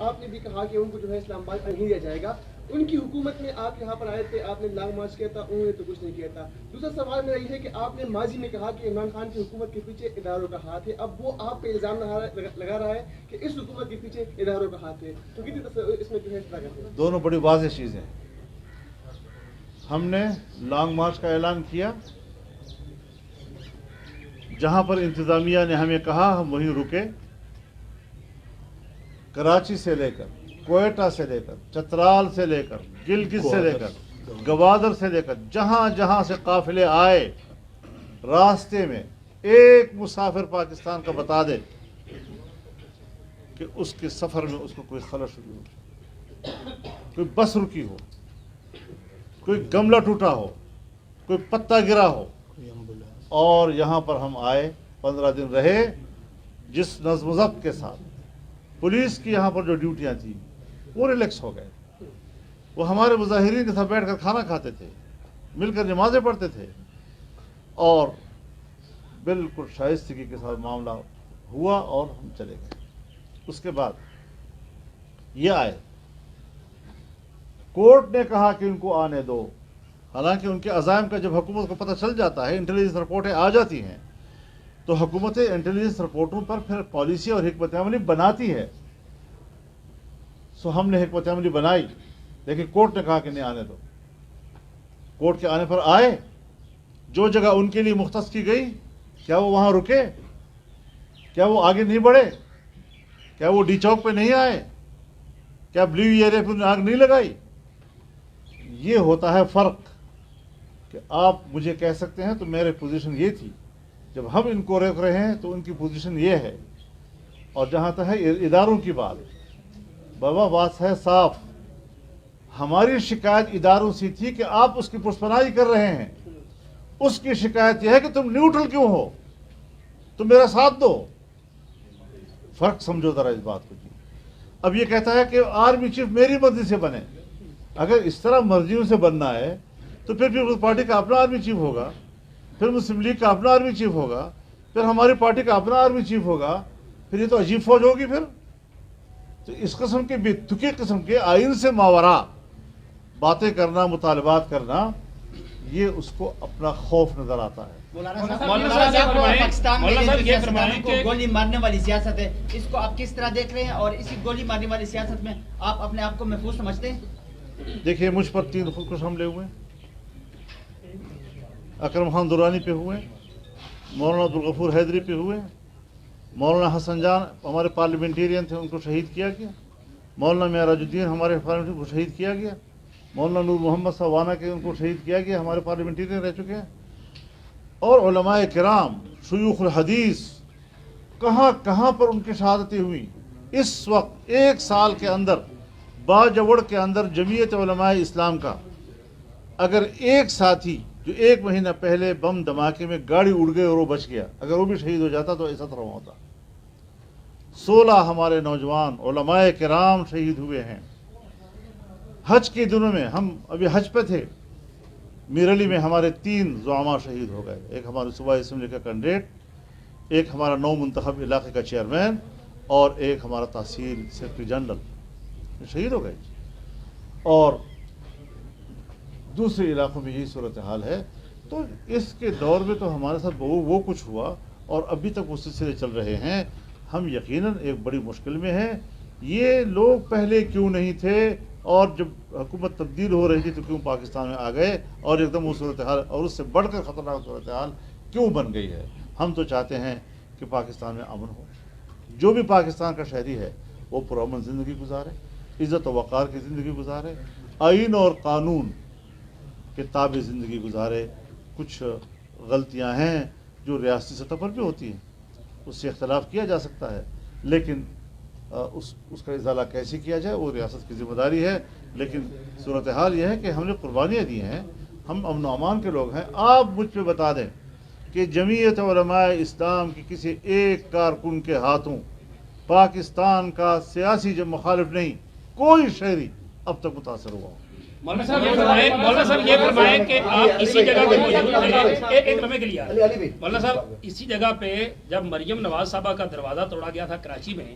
آپ نے بھی کہا کہ ان کو جو ہے اسلام آباد نہیں دیا جائے گا. ان کی حکومت میں آپ یہاں پر آئے تھے, آپ نے لانگ مارچ کیا تھا, انہوں نے تو کچھ نہیں کیا تھا. دوسرا سوال میرا یہ ہے کہ آپ نے ماضی میں کہا کہ عمران خان کی حکومت کے پیچھے اداروں کا ہاتھ ہے. اب وہ آپ پہ الزام لگا رہا ہے کہ اس حکومت کے پیچھے اداروں کا ہاتھ ہے. تو کتنی اس میں جو ہے اطلاع کرتے ہیں؟ دونوں بڑی واضح چیزیں. ہم نے لانگ مارچ کا اعلان کیا, جہاں پر انتظامیہ نے ہمیں کہا ہم وہیں رکے. کراچی سے لے کر, کوئٹہ سے لے کر, چترال سے لے کر, گلگت سے لے کر, گوادر سے لے کر, جہاں جہاں سے قافلے آئے, راستے میں ایک مسافر پاکستان کا بتا دے کہ اس کے سفر میں اس کو کوئی خلش ہوئی ہو, کوئی بس رکی ہو, کوئی گملہ ٹوٹا ہو, کوئی پتا گرا ہو. اور یہاں پر ہم آئے, 15 دن رہے, جس نظم و ضبط کے ساتھ. پولیس کی یہاں پر جو ڈیوٹیاں تھیں وہ ریلیکس ہو گئے. وہ ہمارے مظاہرین کے ساتھ بیٹھ کر کھانا کھاتے تھے, مل کر نمازیں پڑھتے تھے, اور بالکل شائستگی کے ساتھ معاملہ ہوا اور ہم چلے گئے. اس کے بعد یہ آئے, کورٹ نے کہا کہ ان کو آنے دو. حالانکہ ان کے عزائم کا جب حکومت کو پتہ چل جاتا ہے, انٹیلیجنس رپورٹیں آ جاتی ہیں, تو حکومتیں انٹیلیجنس رپورٹوں پر پھر پالیسی اور حکمت عملی بناتی ہے. سو ہم نے حکمت عملی بنائی, لیکن کورٹ نے کہا کہ نہیں آنے دو. کورٹ کے آنے پر آئے, جو جگہ ان کے لیے مختص کی گئی, کیا وہ وہاں رکے؟ کیا وہ آگے نہیں بڑھے؟ کیا وہ ڈی چوک پہ نہیں آئے؟ کیا بلیو ایریا پہ آگ نہیں لگائی؟ یہ ہوتا ہے فرق کہ آپ مجھے کہہ سکتے ہیں تو میرے پوزیشن یہ تھی, جب ہم ان کو روک رہے ہیں تو ان کی پوزیشن یہ ہے. اور جہاں تک ہے اداروں کی بات, بابا بات ہے صاف. ہماری شکایت اداروں سے تھی کہ آپ اس کی پشپناہی کر رہے ہیں. اس کی شکایت یہ ہے کہ تم نیوٹرل کیوں ہو, تم میرا ساتھ دو. فرق سمجھو ذرا اس بات کو. جی اب یہ کہتا ہے کہ آرمی چیف میری مرضی سے بنے. اگر اس طرح مرضیوں سے بننا ہے تو پھر پیپلز پارٹی کا اپنا آرمی چیف ہوگا, پھر مسلم لیگ کا اپنا آرمی چیف ہوگا, پھر ہماری پارٹی کا اپنا آرمی چیف ہوگا. پھر یہ تو عجیب فوج ہوگی. پھر تو اس قسم کے بے تکی قسم کے آئین سے ماورا باتیں کرنا, مطالبات کرنا, یہ اس کو اپنا خوف نظر آتا ہے. پاکستان میں گولی مارنے والی سیاست ہے, اس کو آپ کس طرح دیکھ رہے ہیں, اور اسی گولی مارنے والی سیاست میں آپ اپنے آپ کو محفوظ سمجھتے ہیں؟ دیکھیے, مجھ پر 3 خودکش حملے ہوئے. اکرم خان درانی پہ ہوئے, مولانا عبدالغفور حیدری پہ ہوئے, مولانا حسن جان ہمارے پارلیمنٹیرین تھے, ان کو شہید کیا گیا. مولانا معراج الدین ہمارے پارلیمنٹری کو شہید کیا گیا. مولانا نور محمد سوانا کے ان کو شہید کیا گیا, ہمارے پارلیمنٹیرین رہ چکے ہیں. اور علماء کرام, شیوخ الحدیث, کہاں کہاں پر ان کی شہادتیں ہوئیں. اس وقت 1 سال کے اندر باجوڑ کے اندر جمعیت علماء اسلام کا اگر ایک ساتھی جو 1 مہینہ پہلے بم دھماکے میں گاڑی اڑ گئی اور وہ بچ گیا, اگر وہ بھی شہید ہو جاتا تو ایسا طرح ہوتا. 16 ہمارے نوجوان علماء کرام شہید ہوئے ہیں. حج کے دنوں میں, ہم ابھی حج پہ تھے, میرلی میں ہمارے 3 زعماء شہید ہو گئے. ایک ہمارے صوبائی اسمبلی کا کینڈیڈیٹ, ایک ہمارا نو منتخب علاقے کا چیئرمین, اور ایک ہمارا تحصیل سیکرٹری جنرل شہید ہو گئے. اور دوسرے علاقوں میں یہی صورتحال ہے. تو اس کے دور میں تو ہمارے ساتھ وہ کچھ ہوا, اور ابھی تک وہ سلسلے چل رہے ہیں. ہم یقیناً ایک بڑی مشکل میں ہیں. یہ لوگ پہلے کیوں نہیں تھے, اور جب حکومت تبدیل ہو رہی تھی تو کیوں پاکستان میں آ گئے, اور ایک دم وہ صورتحال اور اس سے بڑھ کر خطرناک صورتحال کیوں بن گئی ہے. ہم تو چاہتے ہیں کہ پاکستان میں امن ہو. جو بھی پاکستان کا شہری ہے وہ پرامن زندگی گزارے, عزت و وقار کی زندگی گزارے, آئین اور قانون کے تابع زندگی گزارے. کچھ غلطیاں ہیں جو ریاستی سطح پر بھی ہوتی ہیں, اس سے اختلاف کیا جا سکتا ہے, لیکن اس کا ازالہ کیسے کیا جائے وہ ریاست کی ذمہ داری ہے. لیکن صورتحال یہ ہے کہ ہم نے قربانیاں دی ہیں, ہم امن و امان کے لوگ ہیں. آپ مجھ پہ بتا دیں کہ جمعیت علماء اسلام کی کسی ایک کارکن کے ہاتھوں پاکستان کا سیاسی جو مخالف نہیں, کوئی شہری اب تک متاثر ہوا ہو. مولانا صاحب یہ فرمائیں کہ آپ اسی جگہ پہ موجود تھے, ایک لمحے کے لیے مولانا صاحب, اسی جگہ پہ جب مریم نواز صاحبہ کا دروازہ توڑا گیا تھا کراچی میں,